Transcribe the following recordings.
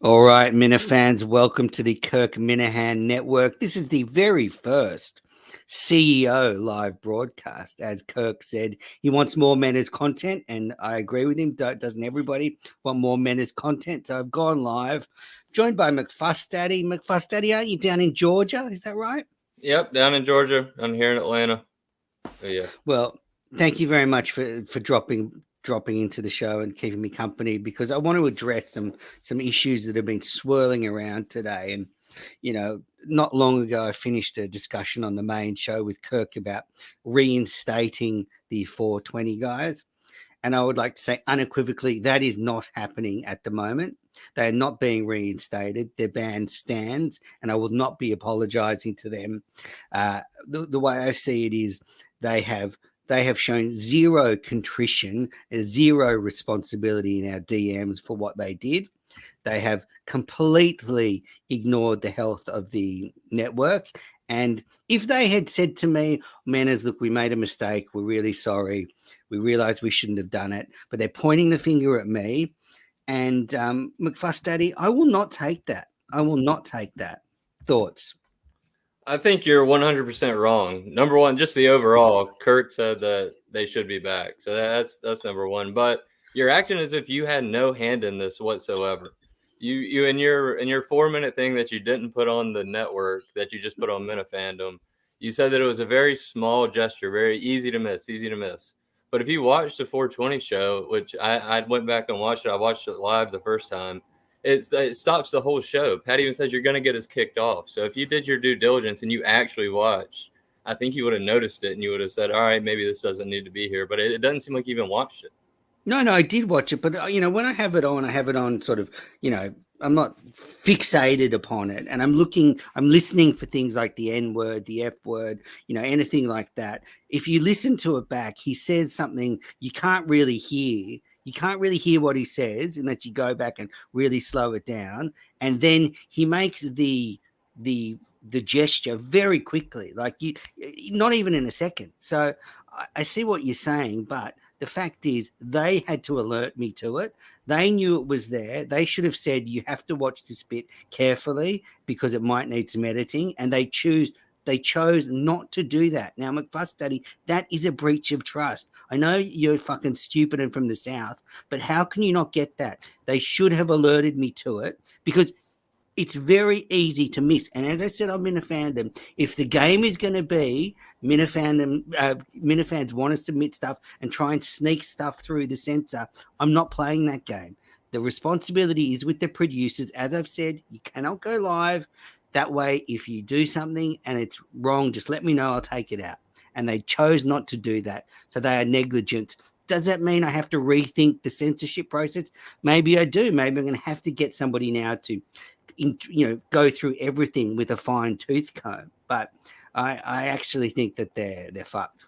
All right, Minifans, welcome to the Kirk Minahan Network. This is the very first CEO live broadcast. As Kirk said, he wants more Mena's content, and I agree with him. Doesn't everybody want more Mena's content? So I've gone live, joined by McFuss Daddy. McFuss Daddy, aren't you down in Georgia? Is that right? Yep, down in Georgia. I'm here in Atlanta. Yeah. Well, thank you very much for dropping into the show and keeping me company, because I want to address some issues that have been swirling around today. And not long ago, I finished a discussion on the main show with Kirk about reinstating the 420 guys. And I would like to say unequivocally that is not happening at the moment. They are not being reinstated. Their band stands, and I will not be apologizing to them. The way I see it is they have shown zero contrition, zero responsibility in our DMs for what they did. They have completely ignored the health of the network. And if they had said to me, Manners, look, we made a mistake. We're really sorry. We realized we shouldn't have done it. But they're pointing the finger at me. And McFuss Daddy, I will not take that. I will not take that. Thoughts? I think you're 100% wrong. Number one, just the overall, Kirk said that they should be back. So that's number one. But you're acting as if you had no hand in this whatsoever. You in your 4-minute thing that you didn't put on the network, that you just put on Minifandom, you said that it was a very small gesture, very easy to miss. But if you watch the 420 show, which I went back and watched it, I watched it live the first time. It stops the whole show. Pat even says you're going to get us kicked off. So if you did your due diligence and you actually watched, I think you would have noticed it and you would have said, all right, maybe this doesn't need to be here. But it doesn't seem like you even watched it. No, I did watch it, but when I have it on sort of, I'm not fixated upon it, and I'm listening for things like the N word, the F word, anything like that. If you listen to it back, he says something you can't really hear. You can't really hear what he says unless you go back and really slow it down, and then he makes the gesture very quickly, like not even in a second. So I see what you're saying, but the fact is, they had to alert me to it. They knew it was there. They should have said, you have to watch this bit carefully because it might need some editing. And they chose not to do that. Now, McFuss Daddy, that is a breach of trust. I know you're fucking stupid and from the South, but how can you not get that? They should have alerted me to it, because it's very easy to miss. And as I said on Minifandom, if the game is going to be Minifans want to submit stuff and try and sneak stuff through the censor, I'm not playing that game. The responsibility is with the producers. As I've said, you cannot go live. That way, if you do something and it's wrong, just let me know. I'll take it out. And they chose not to do that. So they are negligent. Does that mean I have to rethink the censorship process? Maybe I do. Maybe I'm going to have to get somebody now to go through everything with a fine tooth comb. But I actually think that they're fucked.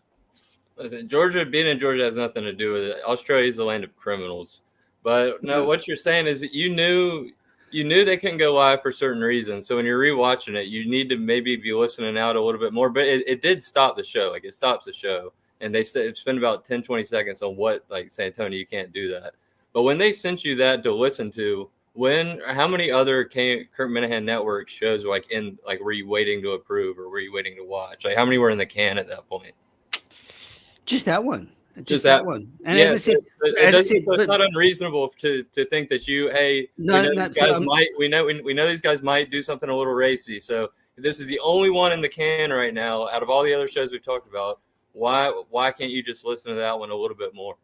Listen, being in Georgia has nothing to do with it. Australia is the land of criminals. But no, what you're saying is that you knew they couldn't go live for certain reasons. So when you're rewatching it, you need to maybe be listening out a little bit more. But it did stop the show. Like, it stops the show. And they spend about 10, 20 seconds on what, like, saying, Tony, you can't do that. But when they sent you that to listen to, how many other Kirk Minahan Network shows were you waiting to approve, or were you waiting to watch? Like, how many were in the can at that point? Just that one. Just that one. And yeah, as I said, it's not unreasonable to think that we know these guys might do something a little racy. So this is the only one in the can right now out of all the other shows we've talked about. Why can't you just listen to that one a little bit more?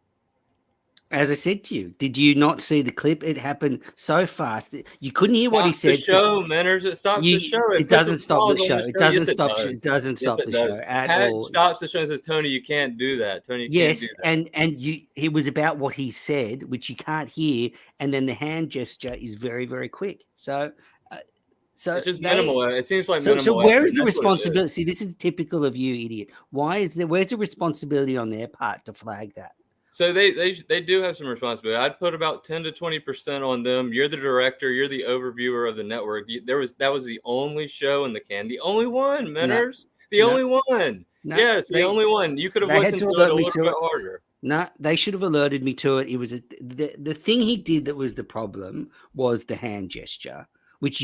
As I said to you, did you not see the clip? It happened so fast. You couldn't hear what he said. The show, Manners. It stops the show. It doesn't stop the show. It doesn't stop. It doesn't stop the show at all. It stops the show and says, "Tony, you can't do that. Tony, you can't do that." and it was about what he said, which you can't hear, and then the hand gesture is very, very quick. So it's just minimal. It seems like minimal. So where is the responsibility? See, this is typical of you, idiot. Where's the responsibility on their part to flag that? So they do have some responsibility. I'd put about 10 to 20% on them. You're the director. You're the overviewer of the network. That was the only show in the can. The only one, Manners. The only one. Yes, the only one. You could have listened to it a little bit harder. No, they should have alerted me to it. It was the thing he did that was the problem was the hand gesture, which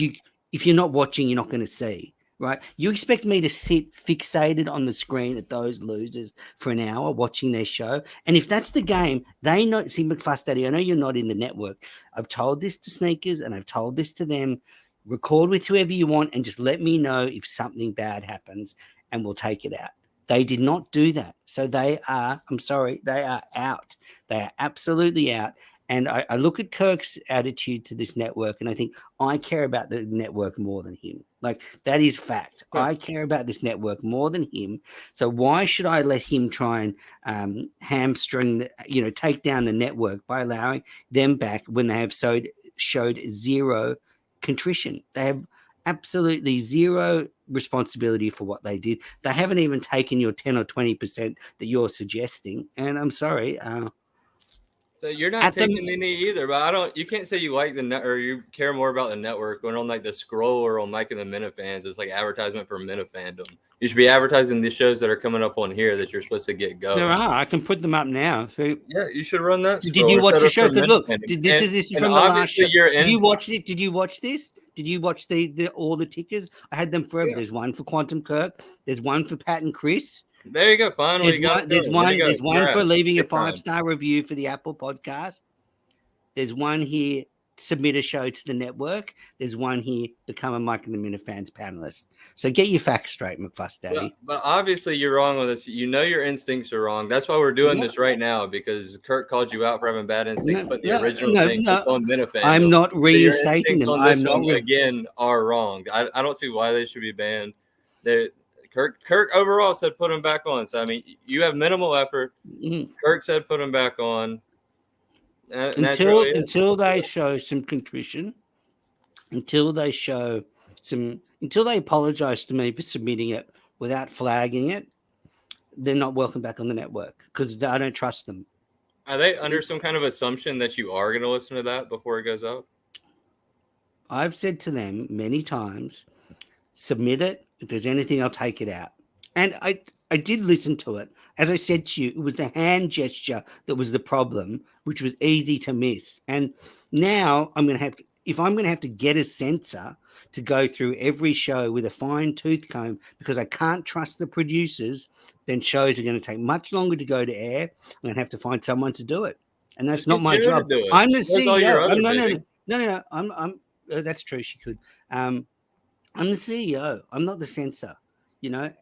if you're not watching, you're not going to see. Right? You expect me to sit fixated on the screen at those losers for an hour watching their show? And if that's the game, they know. See, McFuss Daddy, I know you're not in the network. I've told this to Sneakers and I've told this to them. Record with whoever you want and just let me know if something bad happens and we'll take it out. They did not do that. So they are, I'm sorry, they are out. They are absolutely out. And I look at Kirk's attitude to this network and I think I care about the network more than him. Like, that is fact. Yeah. I care about this network more than him. So why should I let him try and hamstring, take down the network by allowing them back when they have showed zero contrition? They have absolutely zero responsibility for what they did. They haven't even taken your 10 or 20% that you're suggesting. And I'm sorry. So you're not taking any either, but you can't say you like the net or you care more about the network when on like the scroller on Mike and the Minifans. It's like advertisement for Minifandom. You should be advertising the shows that are coming up on here that you're supposed to get going. There are. I can put them up now. So yeah, you should run that. Did you watch the show? Because look, this is from the last show. Did you watch it? Did you watch this? Did you watch all the tickers? I had them forever. Yeah. There's one for Quantum Kirk. There's one for Pat and Chris. There you go. Finally, there's one for leaving a 5-star review for the Apple podcast. There's one here, submit a show to the network. There's one here, become a Mike and the Minifans panelist. So get your facts straight, McFuss Daddy. But obviously you're wrong on this. You know your instincts are wrong. That's why we're doing this right now, because Kirk called you out for having bad instincts. But the original thing on Minifans. I'm not reinstating them. I'm not again are wrong. I don't see why they should be banned. Kirk overall said put him back on. So, I mean, you have minimal effort. Kirk said put him back on. Until they show some contrition, until they apologize to me for submitting it without flagging it, they're not welcome back on the network because I don't trust them. Are they under some kind of assumption that you are going to listen to that before it goes up? I've said to them many times, submit it. If there's anything, I'll take it out. And I did listen to it. As I said to you, it was the hand gesture that was the problem, which was easy to miss. And now if I'm going to have to get a censor to go through every show with a fine tooth comb because I can't trust the producers, then shows are going to take much longer to go to air. I'm going to have to find someone to do it. And that's not my job. I'm the CEO. No. That's true. She could. I'm the CEO. I'm not the censor,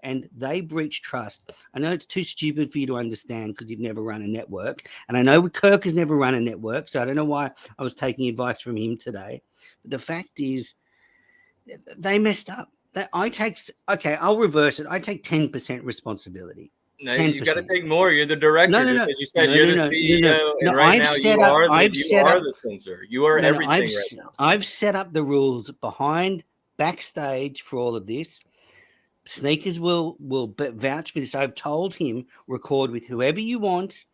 and they breach trust. I know it's too stupid for you to understand because you've never run a network. And I know Kirk has never run a network, so I don't know why I was taking advice from him today. But the fact is, they messed up. I'll reverse it. I take 10% responsibility. No, 10%. You got to take more. You're the director. No. As you said, you're the CEO. And right now, you are the censor. You are everything right now. I've set up the rules backstage for all of this. Sneakers will vouch for this. I've told him record with whoever you want,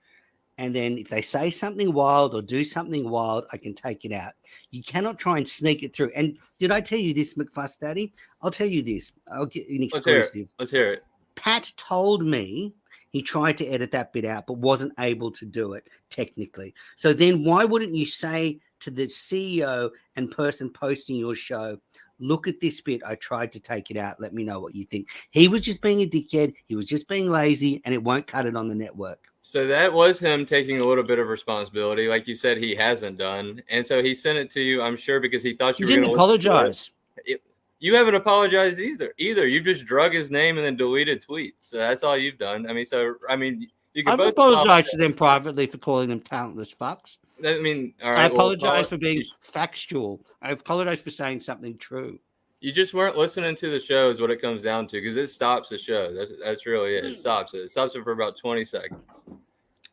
and then if they say something wild or do something wild, I can take it out. You cannot try and sneak it through. And did I tell you this, McFuss Daddy? I'll tell you this. I'll get an exclusive. Let's hear it. Pat told me he tried to edit that bit out, but wasn't able to do it technically. So then why wouldn't you say to the CEO and person posting your show, look at this bit. I tried to take it out. Let me know what you think. He was just being a dickhead. He was just being lazy, and it won't cut it on the network. So that was him taking a little bit of responsibility, like you said he hasn't done. And so he sent it to you, I'm sure, because he thought you were going to apologize. You haven't apologized either. You've just drug his name and then deleted tweets. So that's all you've done. You can both apologize to them privately for calling them talentless fucks. All right, I apologize for being factual. I apologize for saying something true. You just weren't listening to the show is what it comes down to, because it stops the show. That's really it. It stops it. It stops it for about 20 seconds.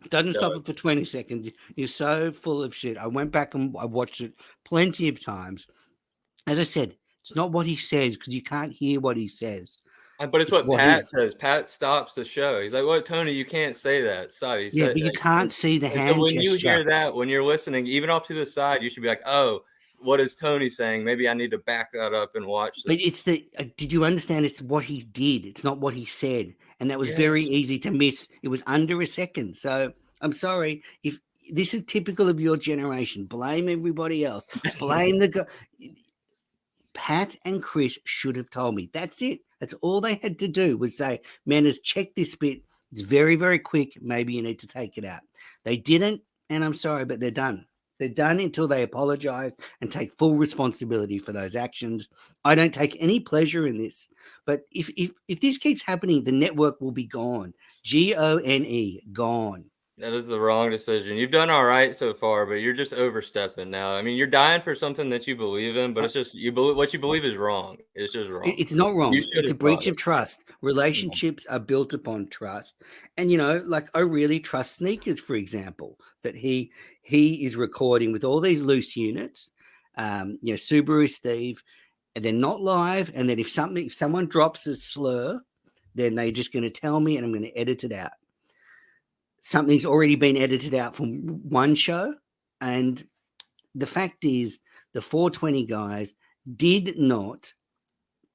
It doesn't stop it for 20 seconds. You're so full of shit. I went back and I watched it plenty of times. As I said, it's not what he says because you can't hear what he says. But it's what Pat says. Pat stops the show. He's like, "Well, Tony, you can't say that." Sorry. But you can't see the hand. So when you hear that, when you're listening, even off to the side, you should be like, "Oh, what is Tony saying? Maybe I need to back that up and watch this." But it's did you understand? It's what he did. It's not what he said. And that was very easy to miss. It was under a second. So I'm sorry. If this is typical of your generation, blame everybody else. Blame the guy. Pat and Chris should have told me. That's it. That's all they had to do was say, Manners, check this bit. It's very, very quick. Maybe you need to take it out. They didn't, and I'm sorry, but they're done. They're done until they apologize and take full responsibility for those actions. I don't take any pleasure in this. But if this keeps happening, the network will be gone. Gone, gone. That is the wrong decision. You've done all right so far, but you're just overstepping now. I mean, you're dying for something that you believe in, but it's just what you believe is wrong. It's just wrong. It's not wrong. You should It's a have breach caught of it. trust. Relationships are built upon trust. And like I really trust Sneakers, for example, that he is recording with all these loose units, Subaru Steve, and they're not live. And then if someone drops a slur, then they're just going to tell me and I'm going to edit it out. Something's already been edited out from one show. And the fact is, the 420 guys did not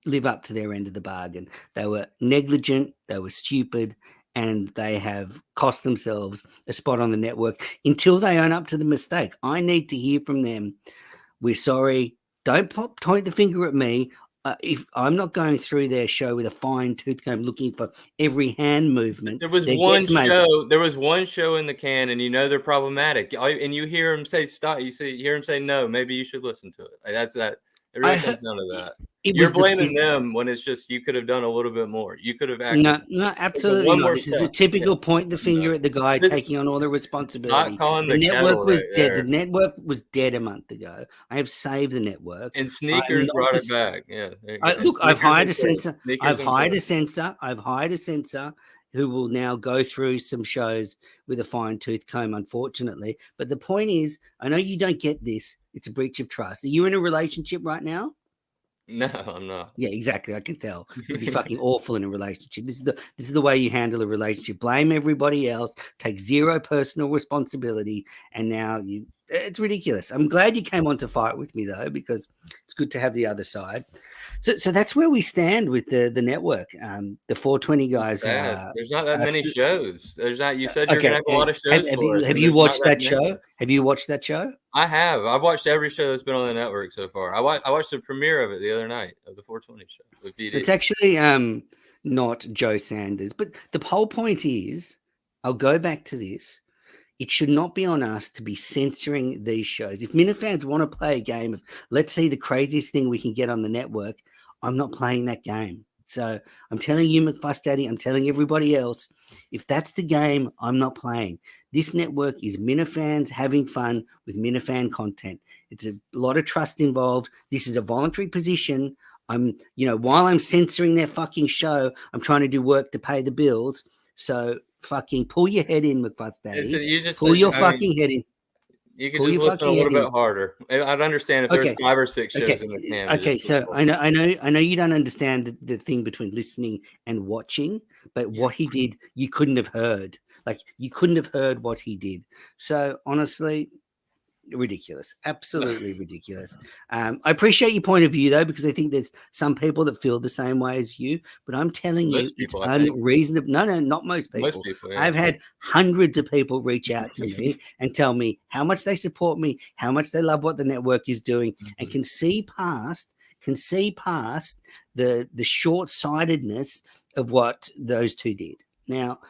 live up to their end of the bargain. They were negligent, they were stupid, and they have cost themselves a spot on the network until they own up to the mistake. I need to hear from them. We're sorry. Don't point the finger at me. If I'm not going through their show with a fine tooth comb looking for every hand movement. There was one show. There was one show in the can, and they're problematic. And you hear them say stop. You hear them say no. Maybe you should listen to it. That's that. It really comes down to that. You're blaming them when it's just you could have done a little bit more. You could have acted. No, absolutely not. This is the typical point the finger at the guy taking on all the responsibility. Not calling the network was dead. There. The network was dead a month ago. I have saved the network. And Sneakers brought it back. Yeah. I've hired a censor. I've hired a censor who will now go through some shows with a fine tooth comb, unfortunately. But the point is, I know you don't get this. It's a breach of trust. Are you in a relationship right now? No, I'm not. Yeah, exactly. I can tell. You'd be fucking awful in a relationship. This is the way you handle a relationship. Blame everybody else. Take zero personal responsibility. And now it's ridiculous. I'm glad you came on to fight with me though, because it's good to have the other side. So that's where we stand with the network. The 420 guys. There's not that many shows. There's not. You said you're gonna have a lot of shows. Have you watched that show? Have you watched that show? I have. I've watched every show that's been on the network so far. I watched the premiere of it the other night of the 420 show with BD. It's actually not Joe Sanders, but the whole point is, I'll go back to this. It should not be on us to be censoring these shows. If Minifans want to play a game of let's see the craziest thing we can get on the network, I'm not playing that game. So I'm telling you, McFuss Daddy, I'm telling everybody else, if that's the game, I'm not playing. This network is Minifans having fun with Minifan content. It's a lot of trust involved. This is a voluntary position. While I'm censoring their fucking show, I'm trying to do work to pay the bills. So fucking pull your head in, McFuss Daddy. Pull your fucking head in. You could just listen a little bit harder. I'd understand if there's 5 or 6 shows in the can. Okay, so I know you don't understand the thing between listening and watching, but what he did, you couldn't have heard. Like you couldn't have heard what he did. So honestly, ridiculous, absolutely ridiculous. I appreciate your point of view though, because I think there's some people that feel the same way as you, but I'm telling you, it's unreasonable. No, not most people. Most people, yeah. I've had hundreds of people reach out to me and tell me how much they support me, how much they love what the network is doing, and can see past the short-sightedness of what those two did. Now,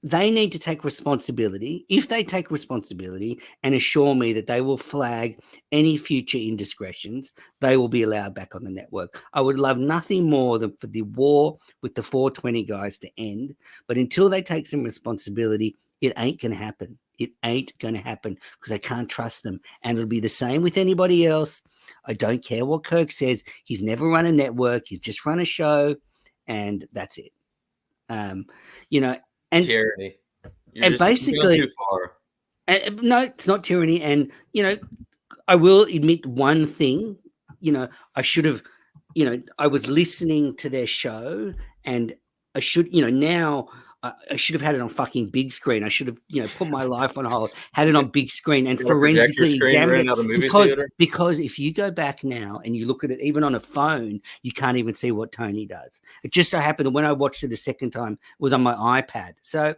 they need to take responsibility. If they take responsibility and assure me that they will flag any future indiscretions, they will be allowed back on the network. I would love nothing more than for the war with the 420 guys to end. But until they take some responsibility, it ain't going to happen. It ain't going to happen because I can't trust them. And it'll be the same with anybody else. I don't care what Kirk says. He's never run a network. He's just run a show. And that's it. And tyranny. And basically, too far. No, it's not tyranny. And I will admit one thing. I should have. I was listening to their show, and I should. Now I should have had it on fucking big screen. I should have, put my life on hold, had it on big screen, and forensically examined it. Because if you go back now and you look at it, even on a phone, you can't even see what Tony does. It just so happened that when I watched it a second time, it was on my iPad. So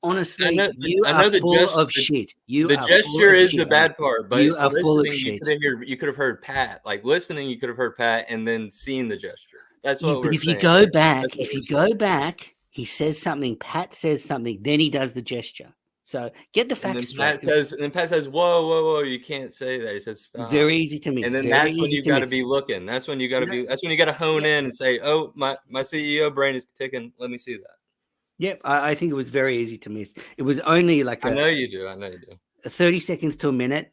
Honestly, I you I are know the full gesture. of shit. You The are full gesture of is the shit, mate. bad part, but You are full of listening, shit. you could have heard Pat. Like listening, you could have heard Pat and then seen the gesture. That's Yeah, what but we're if you saying. go That's back, what we're saying. he says something, Pat says something, then he does the gesture. So get the And facts then straight. Pat says, "Whoa, whoa, whoa! You can't say that." He says, It's "Stop." very easy to miss. And then Very that's when easy you to got to miss. be looking. That's when you got to No, be. That's when you got to hone yeah, in and say, "Oh, my CEO brain is ticking. Let me see that." yep. I think it was very easy to miss. It was only like I know you do. I know you do. a 30 seconds to a minute.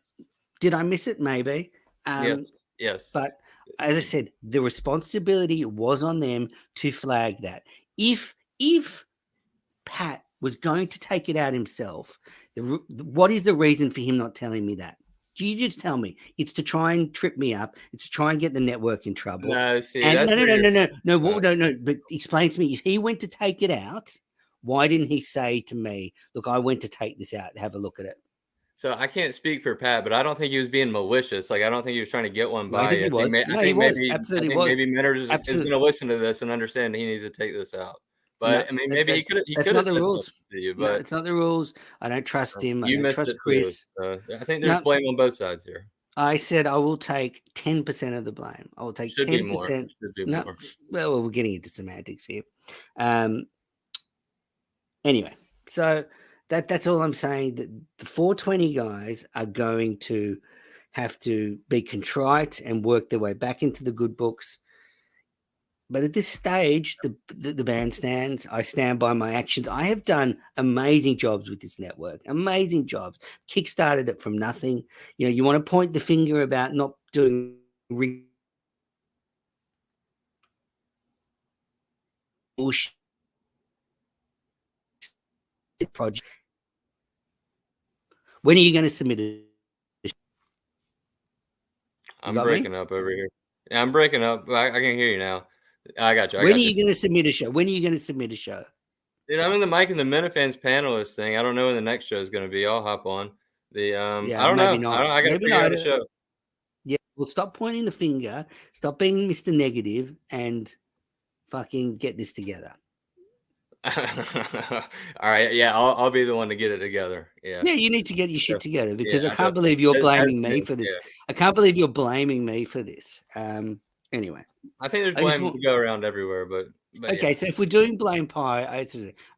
Did I miss it? Maybe. Yes, yes. But as I said, the responsibility was on them to flag that. If Pat was going to take it out himself, what is the reason for him not telling me that? You just tell me. It's to try and trip me up. It's to try and get the network in trouble. No, see, And that's no, no, where no, you're. no, no, no, no. But explain to me, if he went to take it out, why didn't he say to me, "Look, I went to take this out. Have a look at it." So I can't speak for Pat, but I don't think he was being malicious. Like I don't think he was trying to get one I by think you. he was. I No, he think was. I Absolutely think maybe was. Mentor is going Absolutely. to listen to this and understand he needs to take this out. No, But I mean, maybe he that's could not have the said something rules. to you, No, but it's not the rules. I don't trust him. I you don't missed trust it too. Chris. So I think there's No, blame on both sides here. I said I will take 10% of the blame. I will take Should be more. 10%. Should be No, more. well, we're getting into semantics here. Um, anyway, so that's all I'm saying. That the 420 guys are going to have to be contrite and work their way back into the good books. But at this stage, the bandstands, I stand by my actions. I have done amazing jobs with this network, amazing jobs. Kickstarted it from nothing. You know, you want to point the finger about not doing bullshit project. When are you going to submit it? You I'm got me? breaking up over here. Yeah, I'm breaking up. I can hear you now. I got you. I When are got you. you going to submit a show? When are you going to submit a show? Dude, I'm in the Mike and the Minifans panelist thing. I don't know when the next show is going to be. I'll hop on. I Yeah, don't maybe know. not. I got to Maybe figure out not. a show. Yeah, well, stop pointing the finger. Stop being Mr. Negative and fucking get this together. All right. Yeah, I'll be the one to get it together. Yeah. Yeah, you need to get your shit together because I Yeah. can't believe you're That's blaming me me. for this. Yeah. I can't believe you're blaming me for this. Anyway, I think there's I just blame want. to go around everywhere, but yeah. Okay, so if we're doing blame pie, I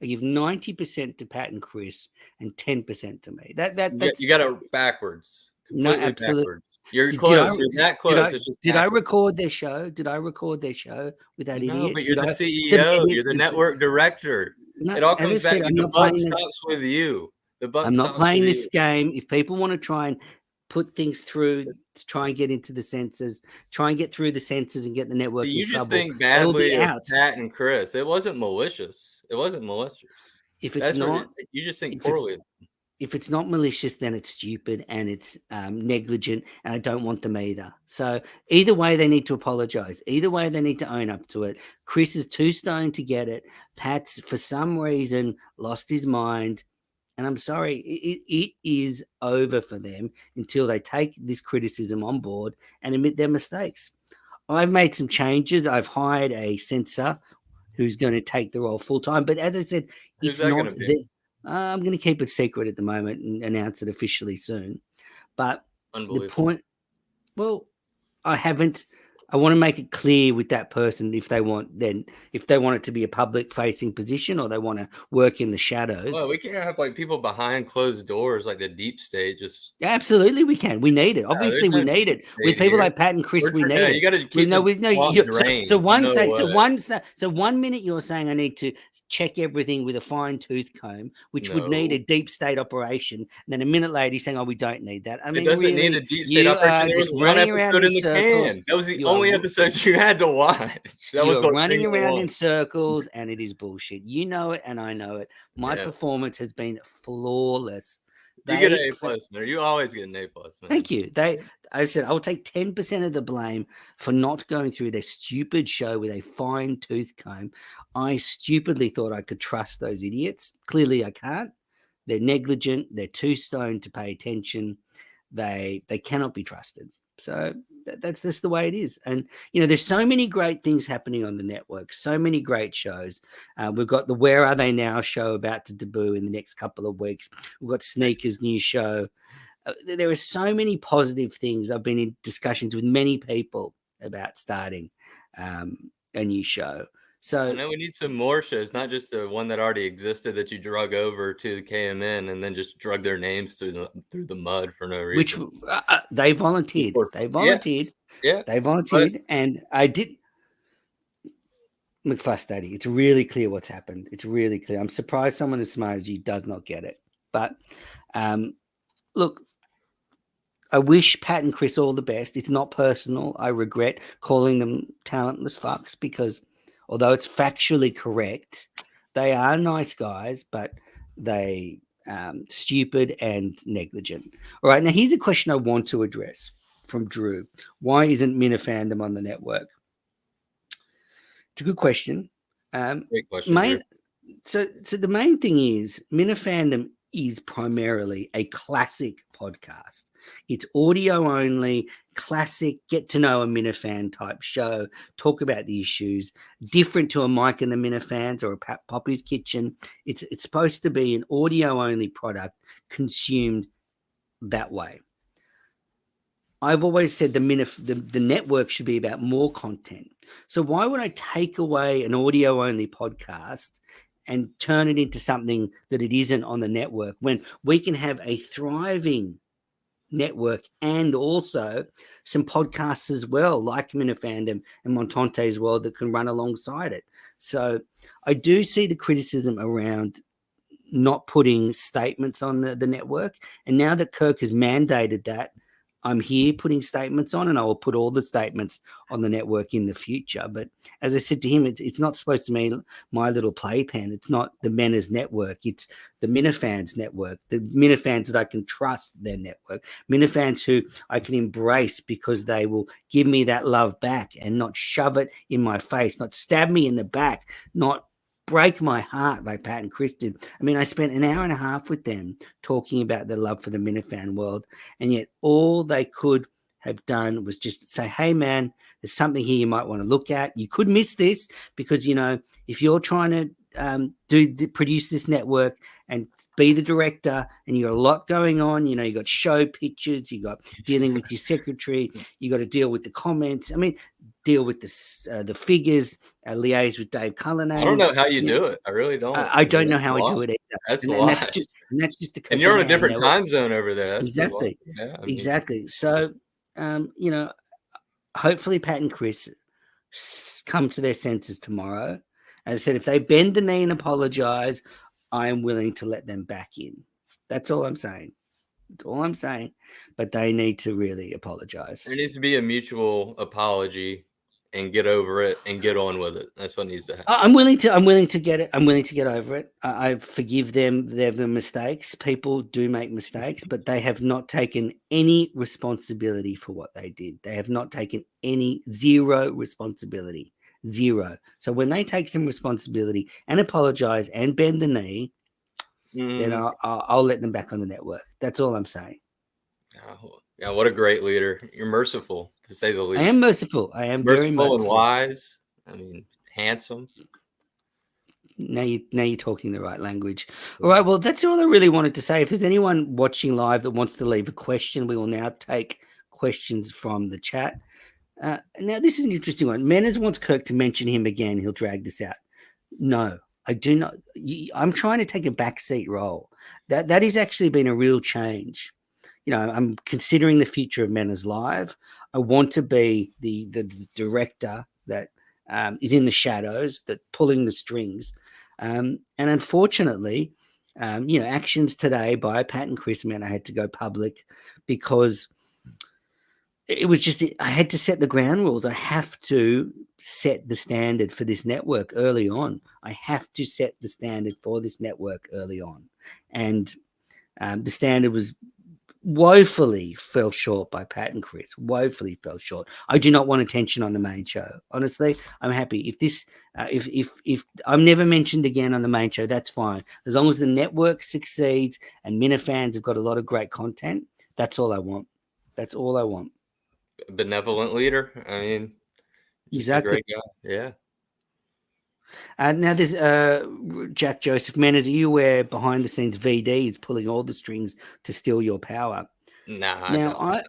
give 90% to Pat and Chris and 10% to me. That's You got it backwards. no Completely absolute. backwards. You're Did I close. You're that did close. I It's just did I backwards. record their show? Did I record their show with that No, idiot? but you're Did the I submit CEO. it? You're the network director. No, It all as comes I've back. said, I'm The not buck playing that. stops with you. The buck I'm not stops playing with this you. game. If people want to try and put things through to try and get into the sensors, try and get through the sensors and get the network in You just trouble, think they will badly be of out. Pat and Chris. It wasn't malicious. It wasn't malicious. If it's That's what not, you just think if it's poorly. if it's not malicious, then it's stupid and it's negligent, and I don't want them either. So either way, they need to apologize. Either way, they need to own up to it. Chris is too stoned to get it. Pat's, for some reason, lost his mind. And I'm sorry, it is over for them until they take this criticism on board and admit their mistakes. I've made some changes. I've hired a censor who's going to take the role full time. But as I said, Who's it's that going not to be? the. I'm going to keep it secret at the moment and announce it officially soon. But the Unbelievable. point, well, I haven't. I want to make it clear with that person if they want it to be a public facing position or they want to work in the shadows. Well, we can't have like people behind closed doors, like the deep state. Just Absolutely, we can. We need it. there's Obviously, we no need deep it with state people here. like Pat and Chris. We need You it. got to keep the swamp So drained. one No say way. so one minute you're saying I need to check everything with a fine tooth comb, which would need a No. deep state operation, and then a minute later you're saying, "Oh, we don't need that." I It mean, doesn't need really, a deep state you operation. are There was just one running around episode in in the circles. can. That was the You only are episode you had to watch. That you was are the running single around one. in circles, and it is bullshit. You know it, and I know it. My Yeah. performance has been flawless. You get an A+, man. You always get an A+, man. Thank you. I said I'll take 10% of the blame for not going through their stupid show with a fine tooth comb. I stupidly thought I could trust those idiots. Clearly, I can't. They're negligent. They're too stoned to pay attention. They cannot be trusted. So that's just the way it is. And, there's so many great things happening on the network, so many great shows. We've got the Where Are They Now show about to debut in the next couple of weeks. We've got Sneaker's new show. There are so many positive things. I've been in discussions with many people about starting a new show. So I know we need some more shows, not just the one that already existed that you drug over to the KMN and then just drug their names through the mud for no which reason. they volunteered. Yeah. They volunteered, and I did. McFuss Daddy, it's really clear what's happened. It's really clear. I'm surprised someone as smart as you does not get it. But look, I wish Pat and Chris all the best. It's not personal. I regret calling them talentless fucks because although it's factually correct, they are nice guys, but they stupid and negligent. All right, now here's a question I want to address from Drew. Why isn't Minifandom on the network? It's a good question. Great question. So the main thing is Minifandom is primarily a classic podcast. It's audio only, classic, get to know a Minifan type show, talk about the issues, different to a Mike and the Minifans or a Poppy's Kitchen. It's supposed to be an audio only product consumed that way. I've always said the network should be about more content. So why would I take away an audio only podcast and turn it into something that it isn't on the network when we can have a thriving network and also some podcasts as well, like Minifandom and Montante's World, that can run alongside it. So I do see the criticism around not putting statements on the network. And now that Kirk has mandated that, I'm here putting statements on, and I will put all the statements on the network in the future. But as I said to him, it's not supposed to be my little playpen. It's not the Mena's network. It's the Minifans network, the Minifans that I can trust their network, Minifans who I can embrace because they will give me that love back and not shove it in my face, not stab me in the back, not break my heart like Pat and Chris did. I mean, I spent an hour and a half with them talking about their love for the Minifan world, and yet all they could have done was just say, hey, man, there's something here you might want to look at. You could miss this because, if you're trying to produce this network and be the director and you got a lot going on, you got show pictures, you got dealing with your secretary, you got to deal with the comments. I mean, deal with the figures, liaise with Dave Cullinane. I don't know how you do it. I really don't. I don't know how I do it either. That's a lot. That's just the. And you're on a different time zone over there. That's exactly. Exactly. So, hopefully Pat and Chris come to their senses tomorrow. As I said, if they bend the knee and apologize, I am willing to let them back in. That's all I'm saying. That's all I'm saying. But they need to really apologize. There needs to be a mutual apology and get over it and get on with it. That's what needs to happen. I'm willing to get it. I'm willing to get over it. I forgive them. They're the mistakes. People do make mistakes, but they have not taken any responsibility for what they did. They have not taken zero responsibility. Zero. So when they take some responsibility and apologize and bend the knee, then I'll let them back on the network. That's all I'm saying. Oh, yeah, what a great leader. You're merciful, to say the least. I am merciful. I am very merciful and wise. I mean, handsome. Now you're talking the right language. All right. Well, that's all I really wanted to say. If there's anyone watching live that wants to leave a question, we will now take questions from the chat. Now, this is an interesting one. Menas wants Kirk to mention him again. He'll drag this out. No, I do not. I'm trying to take a backseat role. That has actually been a real change. I'm considering the future of Menas Live. I want to be the director that is in the shadows, that pulling the strings. And unfortunately, actions today by Pat and Chris meant I had to go public because it was just, I had to set the ground rules. I have to set the standard for this network early on. I have to set the standard for this network early on. And the standard was woefully fell short by Pat and Chris, woefully fell short. I do not want attention on the main show. Honestly, I'm happy. If this, if I'm never mentioned again on the main show, that's fine. As long as the network succeeds and Minifans have got a lot of great content, that's all I want. That's all I want. benevolent leader. I mean, just a Exactly. great guy. Yeah. Now there's Jack Joseph Manners. Are you aware behind the scenes VD is pulling all the strings to steal your power? Nah, I Now doubt that.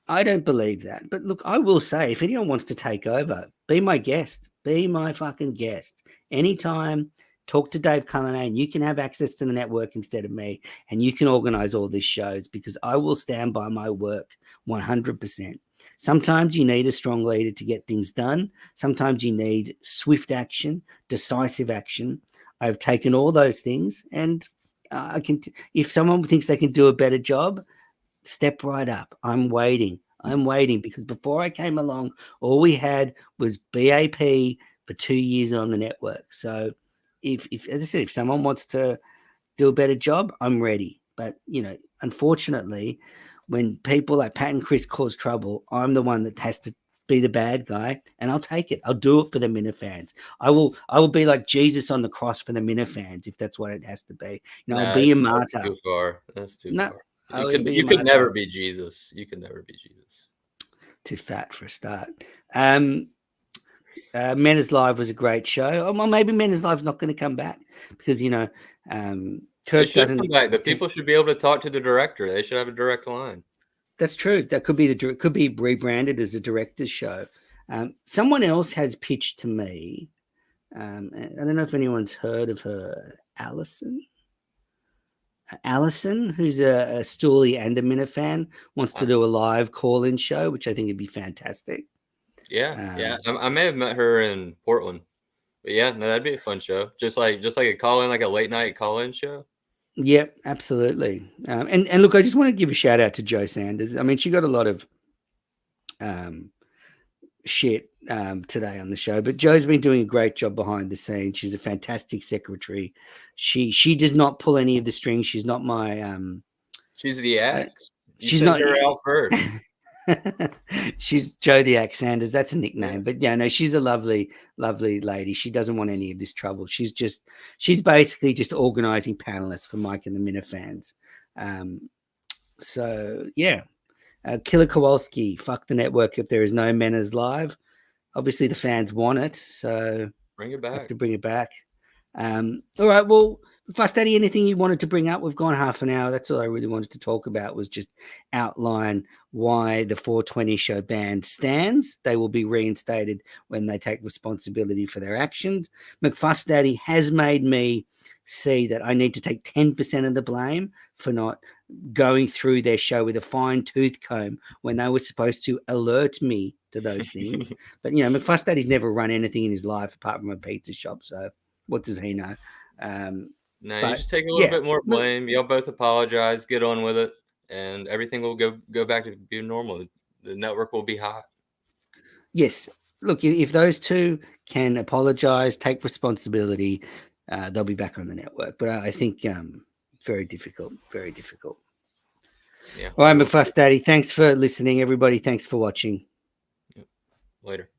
I don't believe that. But look, I will say, if anyone wants to take over, be my guest. Be my fucking guest. Anytime, talk to Dave Cullinane. You can have access to the network instead of me, and you can organize all these shows because I will stand by my work 100%. Sometimes you need a strong leader to get things done. Sometimes you need swift action, decisive action. I've taken all those things, and I can. If someone thinks they can do a better job, step right up. I'm waiting. I'm waiting because before I came along, all we had was BAP for 2 years on the network. So if as I said, if someone wants to do a better job, I'm ready. But unfortunately, when people like Pat and Chris cause trouble, I'm the one that has to be the bad guy, and I'll take it. I'll do it for the Minifans. I will be like Jesus on the cross for the Minifans if that's what it has to be. I'll Nah, be a that's martyr. too far. That's too No, far. I will be a You could martyr. never be Jesus. You could never be Jesus. Too fat for a start. Men is Live was a great show. Well, maybe Men is Live's not going to come back because It Kirk should come doesn't. back. The people should be able to talk to the director. They should have a direct line. That's true. That could be could be rebranded as a director's show. Someone else has pitched to me. I don't know if anyone's heard of her, Allison. Allison, who's a Stoolie and a Minifan, wants to do a live call-in show, which I think would be fantastic. Yeah. I may have met her in Portland, but yeah, no, that'd be a fun show. Just like a call-in, like a late night call-in show. Yep, absolutely. And look, I just want to give a shout out to Joe Sanders. I mean, she got a lot of shit today on the show, but Joe's been doing a great job behind the scenes. She's a fantastic secretary. She does not pull any of the strings. She's not my She's the axe. You she's sent not her out first. She's Joe the Axe Sanders. That's a nickname, Yeah. but yeah, no, she's a lovely, lovely lady. She doesn't want any of this trouble. She's basically just organizing panelists for Mike and the Minifans. So yeah, Killer Kowalski, fuck the network if there is no Menace Live. Obviously, the fans want it, so Bring it have back. to bring it back. All right, well, Fuss Daddy, anything you wanted to bring up? We've gone half an hour. That's all I really wanted to talk about was just outline why the 420 show ban stands. They will be reinstated when they take responsibility for their actions. McFuss Daddy has made me see that I need to take 10% of the blame for not going through their show with a fine tooth comb when they were supposed to alert me to those things. But McFuss Daddy's never run anything in his life apart from a pizza shop, so what does he know? No, but you just take a little bit more blame. Y'all both apologize, get on with it, and everything will go back to being normal. The network will be hot. Yes. Look, if those two can apologize, take responsibility, they'll be back on the network. But I think very difficult, very difficult. Yeah. All right, McFuss Daddy, thanks for listening, everybody. Thanks for watching. Yep. Later.